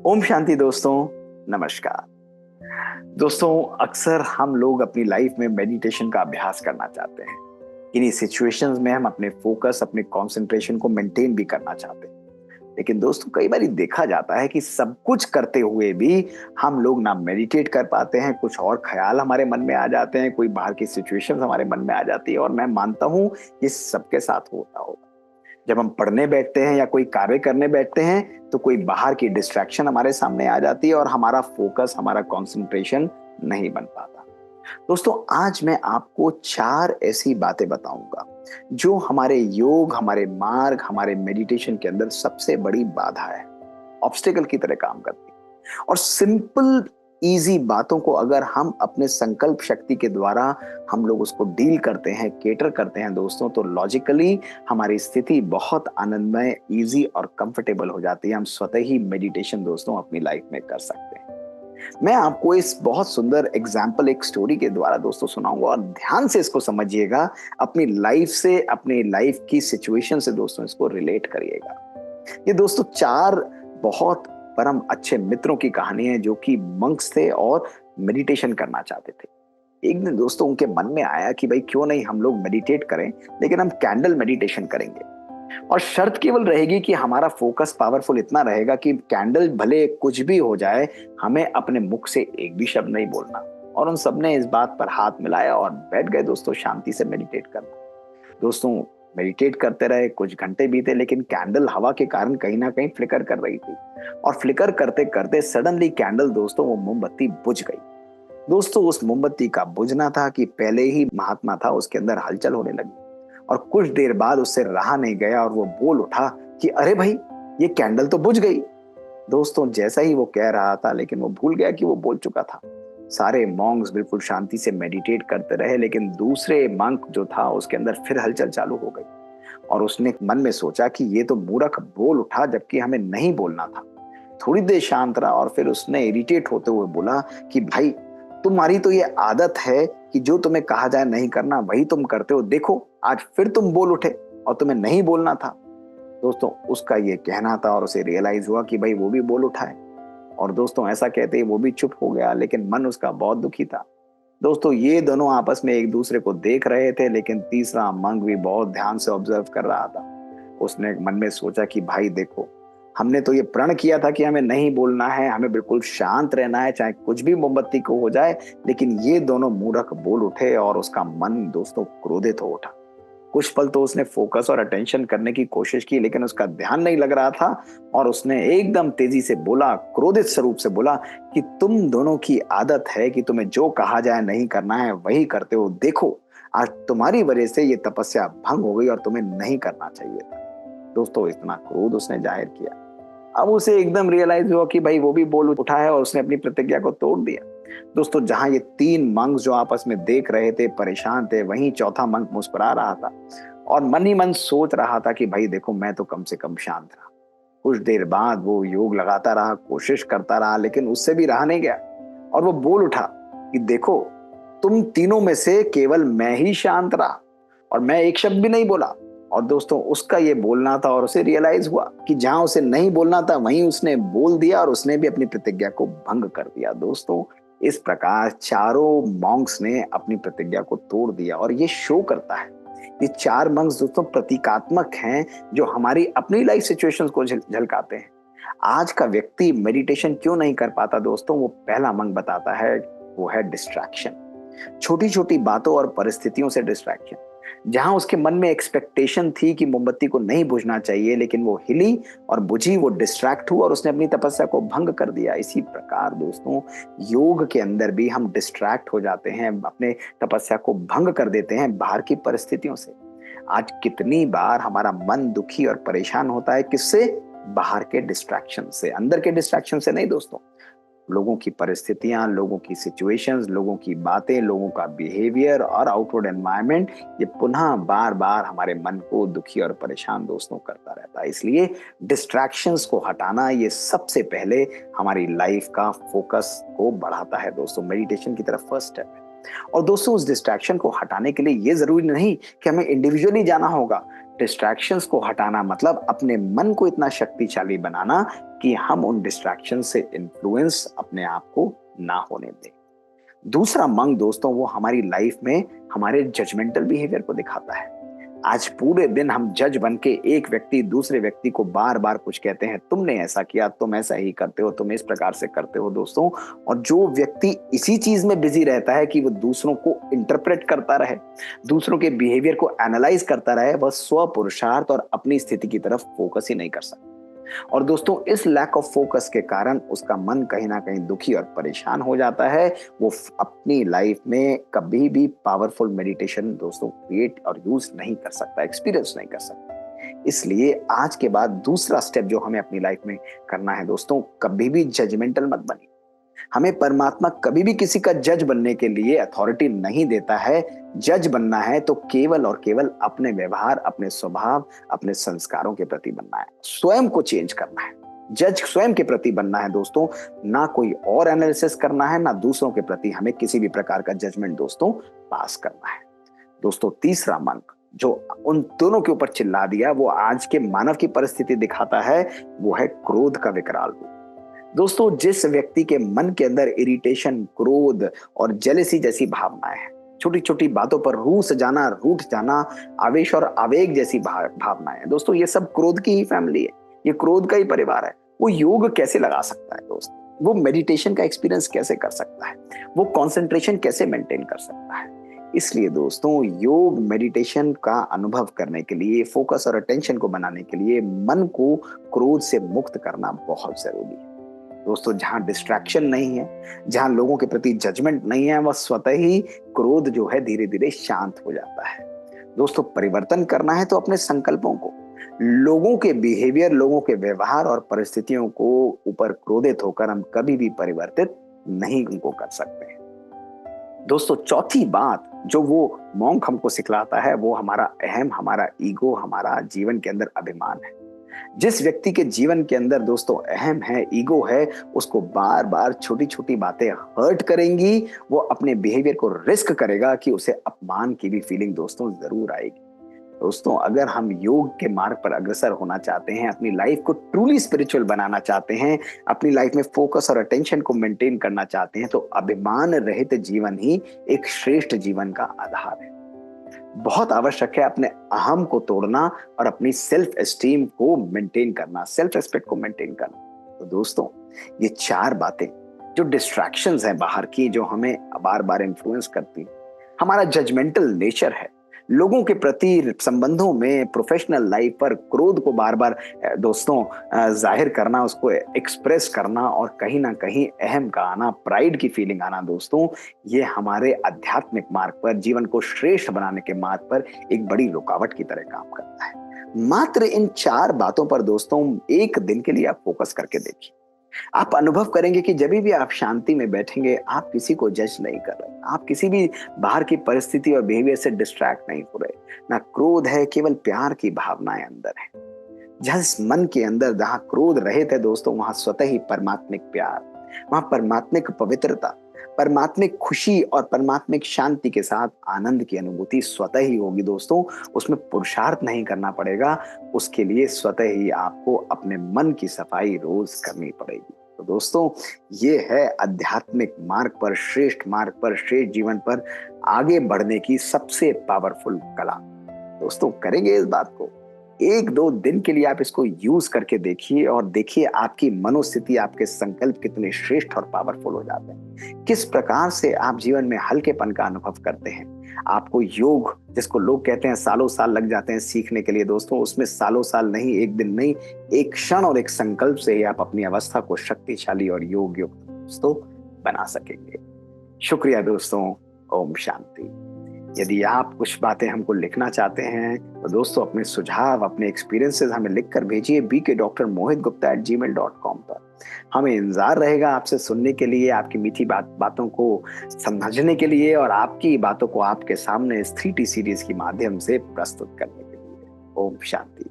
ओम शांति दोस्तों, नमस्कार। दोस्तों, अक्सर हम लोग अपनी लाइफ में मेडिटेशन का अभ्यास करना चाहते हैं। इन्हीं सिचुएशंस में हम अपने फोकस, अपने कंसंट्रेशन को मेंटेन भी करना चाहते हैं। लेकिन दोस्तों, कई बार देखा जाता है कि सब कुछ करते हुए भी हम लोग ना मेडिटेट कर पाते हैं, कुछ और ख्याल हमारे मन में आ जाते हैं, कोई बाहर की सिचुएशंस हमारे मन में आ जाती है और मैं मानता हूं ये सबके साथ होता होगा। जब हम पढ़ने बैठते हैं या कोई कार्य करने बैठते हैं तो कोई बाहर की डिस्ट्रैक्शन हमारे सामने आ जाती है और हमारा फोकस, हमारा कंसंट्रेशन नहीं बन पाता। दोस्तों, आज मैं आपको 4 ऐसी बातें बताऊंगा जो हमारे योग, हमारे मार्ग, हमारे मेडिटेशन के अंदर सबसे बड़ी बाधा है, ऑब्स्टेकल की तरह काम करती है। और सिंपल इजी बातों को अगर हम अपने संकल्प शक्ति के द्वारा हम लोग उसको डील करते हैं, केटर करते हैं दोस्तों, तो लॉजिकली हमारी स्थिति बहुत आनंदमय, इजी और कंफर्टेबल हो जाती है। हम स्वतः ही मेडिटेशन दोस्तों अपनी लाइफ में कर सकते हैं। मैं आपको इस बहुत सुंदर एग्जाम्पल एक स्टोरी के द्वारा दोस्तों सुनाऊंगा और ध्यान से इसको समझिएगा। अपनी लाइफ से, अपनी लाइफ की सिचुएशन से दोस्तों इसको रिलेट करिएगा। ये दोस्तों 4 बहुत परम अच्छे मित्रों की कहानी है जो कि मंक्स थे और मेडिटेशन करना चाहते थे। एक दिन दोस्तों उनके मन में आया कि भाई क्यों नहीं हम लोग मेडिटेट करें, लेकिन हम कैंडल मेडिटेशन करेंगे। और शर्त केवल रहेगी कि हमारा फोकस पावरफुल इतना रहेगा कि कैंडल भले कुछ भी हो जाए, हमें अपने मुख से एक भी शब्द नहीं बोलना। और उन सबने इस बात पर हाथ मिलाया और बैठ गए दोस्तों शांति से मेडिटेट करना। दोस्तों, मेडिटेट करते रहे, कुछ घंटे बीते, लेकिन कैंडल हवा के कारण कहीं ना कहीं फ्लिकर कर रही थी। और फ्लिकर करते करते सडनली कैंडल दोस्तों, वो मोमबत्ती बुझ गई। दोस्तों, उस मोमबत्ती का बुझना था कि पहले ही महात्मा था, उसके अंदर हलचल होने लगी। और कुछ देर बाद उससे रहा नहीं गया और वो बोल उठा कि अरे भाई, ये कैंडल तो बुझ गई। दोस्तों, जैसा ही वो कह रहा था, लेकिन वो भूल गया कि वो बोल चुका था। सारे मॉन्क्स बिल्कुल शांति से मेडिटेट करते रहे, लेकिन दूसरे मंक जो था उसके अंदर फिर हलचल चालू हो गई। और उसने मन में सोचा कि ये तो मूर्ख बोल उठा, जबकि हमें नहीं बोलना था। थोड़ी देर शांत रहा और फिर उसने इरिटेट होते हुए बोला कि भाई, तुम्हारी तो ये आदत है कि जो तुम्हें कहा जाए नहीं करना वही तुम करते हो। देखो, आज फिर तुम बोल उठे और तुम्हें नहीं बोलना था। दोस्तों, उसका ये कहना था और उसे रियलाइज हुआ कि भाई वो भी बोल उठा है। और दोस्तों, ऐसा कहते ही वो भी चुप हो गया, लेकिन मन उसका बहुत दुखी था। दोस्तों, ये दोनों आपस में एक दूसरे को देख रहे थे, लेकिन तीसरा मंक भी बहुत ध्यान से ऑब्जर्व कर रहा था। उसने मन में सोचा कि भाई देखो, हमने तो ये प्रण किया था कि हमें नहीं बोलना है, हमें बिल्कुल शांत रहना है, चाहे कुछ भी मोमबत्ती को हो जाए, लेकिन ये दोनों मूर्ख बोल उठे और उसका मन दोस्तों क्रोधित हो उठा। कुछ पल तो उसने फोकस और अटेंशन करने की कोशिश की, लेकिन उसका ध्यान नहीं लग रहा था। और उसने एकदम तेजी से बोला, क्रोधित स्वरूप से बोला कि तुम दोनों की आदत है कि तुम्हें जो कहा जाए नहीं करना है वही करते हो। देखो, आज तुम्हारी वजह से ये तपस्या भंग हो गई और तुम्हें नहीं करना चाहिए था। दोस्तों, इतना क्रोध उसने जाहिर किया। अब उसे एकदम रियलाइज हुआ कि भाई वो भी बोल उठा है और उसने अपनी प्रतिज्ञा को तोड़ दिया। दोस्तों, जहां ये 3 मंक्स जो आपस में देख रहे थे, परेशान थे, वहीं चौथा मंक मुस्कुरा रहा था और मन ही मन सोच रहा था कि भाई देखो, मैं तो कम से कम शांत रहा। कुछ देर बाद वो योग लगाता रहा, कोशिश करता रहा, लेकिन उससे भी रहा नहीं गया। और वो बोल उठा कि देखो, तुम तीनों में से केवल मैं ही शांत रहा और मैं एक शब्द भी नहीं बोला। और दोस्तों, उसका ये बोलना था और उसे रियलाइज हुआ कि जहां उसे नहीं बोलना था वहीं उसने बोल दिया और उसने भी अपनी प्रतिज्ञा को भंग कर दिया। दोस्तों, इस प्रकार चारों मॉन्क्स ने अपनी प्रतिज्ञा को तोड़ दिया। और ये शो करता है, ये 4 मंक्स दोस्तों प्रतीकात्मक हैं जो हमारी अपनी लाइफ सिचुएशंस को झलकाते हैं। आज का व्यक्ति मेडिटेशन क्यों नहीं कर पाता दोस्तों? वो पहला मंक बताता है, वो है डिस्ट्रैक्शन। छोटी छोटी बातों और परिस्थितियों से डिस्ट्रैक्शन। जहां उसके मन में एक्सपेक्टेशन थी कि मोमबत्ती को नहीं बुझना चाहिए, लेकिन वो हिली और बुझी, वो डिस्ट्रैक्ट हुआ और उसने अपनी तपस्या को भंग कर दिया। इसी प्रकार दोस्तों, योग के अंदर भी हम डिस्ट्रैक्ट हो जाते हैं, अपने तपस्या को भंग कर देते हैं बाहर की परिस्थितियों से। आज कितनी बार हमारा मन दुखी और परेशान होता है, किससे? बाहर के डिस्ट्रैक्शन से, अंदर के डिस्ट्रैक्शन से नहीं दोस्तों। लोगों की परिस्थितियां, लोगों की सिचुएशंस, लोगों की बातें, लोगों का बिहेवियर और आउटवर्ड एनवायरनमेंट, ये पुनः बार बार हमारे मन को दुखी और परेशान दोस्तों करता रहता है। इसलिए डिस्ट्रैक्शंस को हटाना ये सबसे पहले हमारी लाइफ का फोकस को बढ़ाता है दोस्तों। मेडिटेशन की तरफ फर्स्ट स्टेप है। और दोस्तों, उस डिस्ट्रैक्शन को हटाने के लिए ये जरूरी नहीं कि हमें इंडिविजुअली जाना होगा। डिस्ट्रैक्शंस को हटाना मतलब अपने मन को इतना शक्तिशाली बनाना कि हम उन डिस्ट्रैक्शन से इन्फ्लुएंस अपने आप को ना होने दें। दूसरा मंग दोस्तों वो हमारी लाइफ में हमारे जजमेंटल बिहेवियर को दिखाता है। आज पूरे दिन हम जज बन के एक व्यक्ति दूसरे व्यक्ति को बार बार कुछ कहते हैं, तुमने ऐसा किया, तुम ऐसा ही करते हो, तुम इस प्रकार से करते हो दोस्तों। और जो व्यक्ति इसी चीज में बिजी रहता है कि वो दूसरों को इंटरप्रेट करता रहे, दूसरों के बिहेवियर को एनालाइज करता रहे, वह स्व पुरुषार्थ और अपनी स्थिति की तरफ फोकस ही नहीं कर सकता। और दोस्तों इस लैक ऑफ फोकस के कारण उसका मन कहीं ना कहीं दुखी और परेशान हो जाता है। वो अपनी लाइफ में कभी भी पावरफुल मेडिटेशन दोस्तों क्रिएट और यूज नहीं कर सकता, एक्सपीरियंस नहीं कर सकता। इसलिए आज के बाद दूसरा स्टेप जो हमें अपनी लाइफ में करना है दोस्तों, कभी भी जजमेंटल मत बनिए। हमें परमात्मा कभी भी किसी का जज बनने के लिए अथॉरिटी नहीं देता है। जज बनना है तो केवल और केवल अपने व्यवहार, अपने स्वभाव, अपने संस्कारों के प्रति बनना है, स्वयं को चेंज करना है। जज स्वयं के प्रति बनना है दोस्तों, ना कोई और एनालिसिस करना है, ना दूसरों के प्रति हमें किसी भी प्रकार का जजमेंट दोस्तों पास करना है। दोस्तों तीसरा मंत्र जो उन दोनों के ऊपर चिल्ला दिया वो आज के मानव की परिस्थिति दिखाता है, वो है क्रोध का विकराल रूप। दोस्तों जिस व्यक्ति के मन के अंदर इरिटेशन, क्रोध और जेलसी जैसी भावनाएं हैं, छोटी छोटी बातों पर रूठ जाना, आवेश और आवेग जैसी भावनाएं हैं दोस्तों, ये सब क्रोध की ही फैमिली है, ये क्रोध का ही परिवार है। वो योग कैसे लगा सकता है दोस्तों? वो मेडिटेशन का एक्सपीरियंस कैसे कर सकता है? वो कंसंट्रेशन कैसे मेंटेन कर सकता है? इसलिए दोस्तों योग मेडिटेशन का अनुभव करने के लिए, फोकस और अटेंशन को बनाने के लिए मन को क्रोध से मुक्त करना बहुत जरूरी है। दोस्तों जहां डिस्ट्रैक्शन नहीं है, जहां लोगों के प्रति जजमेंट नहीं है, वह स्वतः ही क्रोध जो है धीरे धीरे शांत हो जाता है। दोस्तों परिवर्तन करना है तो अपने संकल्पों को, लोगों के बिहेवियर, लोगों के व्यवहार और परिस्थितियों को ऊपर क्रोधित होकर हम कभी भी परिवर्तित नहीं उनको कर सकते हैं। दोस्तों चौथी बात जो वो मॉन्क हमको सिखलाता है वो हमारा अहम, हमारा ईगो, हमारा जीवन के अंदर अभिमान है। जिस व्यक्ति के जीवन के अंदर दोस्तों अहम है, ईगो है, उसको बार बार छोटी छोटी बातें हर्ट करेंगी। वो अपने बिहेवियर को रिस्क करेगा कि उसे अपमान की भी फीलिंग दोस्तों जरूर आएगी। दोस्तों अगर हम योग के मार्ग पर अग्रसर होना चाहते हैं, अपनी लाइफ को ट्रूली स्पिरिचुअल बनाना चाहते हैं, अपनी लाइफ में फोकस और अटेंशन को मेंटेन करना चाहते हैं, तो अभिमान रहित जीवन ही एक श्रेष्ठ जीवन का आधार है। बहुत आवश्यक है अपने अहम को तोड़ना और अपनी सेल्फ एस्टीम को मेंटेन करना, सेल्फ रिस्पेक्ट को मेंटेन करना। तो दोस्तों ये चार बातें जो डिस्ट्रैक्शंस हैं बाहर की, जो हमें बार बार इन्फ्लुएंस करती हैं, हमारा जजमेंटल नेचर है, लोगों के प्रति संबंधों में, प्रोफेशनल लाइफ पर क्रोध को बार बार दोस्तों जाहिर करना, उसको एक्सप्रेस करना और कहीं ना कहीं अहम का आना, प्राइड की फीलिंग आना दोस्तों, ये हमारे आध्यात्मिक मार्ग पर, जीवन को श्रेष्ठ बनाने के मार्ग पर एक बड़ी रुकावट की तरह काम करता है। मात्र इन चार बातों पर दोस्तों एक दिन के लिए आप फोकस करके देखिए। आप अनुभव करेंगे कि जब भी आप शांति में बैठेंगे, आप किसी को जज नहीं कर रहे, आप किसी भी बाहर की परिस्थिति और बिहेवियर से डिस्ट्रैक्ट नहीं हो रहे, ना क्रोध है, केवल प्यार की भावनाएं अंदर है। जिस मन के अंदर जहां क्रोध रहित है दोस्तों, वहां स्वतः ही परमात्मिक प्यार, वहां परमात्मिक पवित्रता, परमात्मिक खुशी और परमात्मिक शांति के साथ आनंद की अनुभूति स्वतः ही होगी दोस्तों। उसमें पुरुषार्थ नहीं करना पड़ेगा, उसके लिए स्वतः ही आपको अपने मन की सफाई रोज करनी पड़ेगी। तो दोस्तों ये है आध्यात्मिक मार्ग पर, श्रेष्ठ मार्ग पर, श्रेष्ठ जीवन पर आगे बढ़ने की सबसे पावरफुल कला। दोस्तों करेंगे इस बात को, एक दो दिन के लिए आप इसको यूज करके देखिए और देखिए आपकी मनोस्थिति, आपके संकल्प कितने श्रेष्ठ और पावरफुल हो जाते हैं, किस प्रकार से आप जीवन में हल्केपन का अनुभव करते हैं। आपको योग, जिसको लोग कहते हैं सालों साल लग जाते हैं सीखने के लिए दोस्तों, उसमें सालों साल नहीं, एक दिन नहीं, एक क्षण और एक संकल्प से ही आप अपनी अवस्था को शक्तिशाली और योग युक्त दोस्तों बना सकेंगे। शुक्रिया दोस्तों, ओम शांति। यदि आप कुछ बातें हमको लिखना चाहते हैं तो दोस्तों अपने सुझाव, अपने एक्सपीरियंसेस हमें लिखकर भेजिए bk.mohitgupta@gmail.com पर। हमें इंतजार रहेगा आपसे सुनने के लिए, आपकी मीठी बातों को समझने के लिए और आपकी बातों को आपके सामने इस 3T सीरीज के माध्यम से प्रस्तुत करने के लिए। ओम शांति।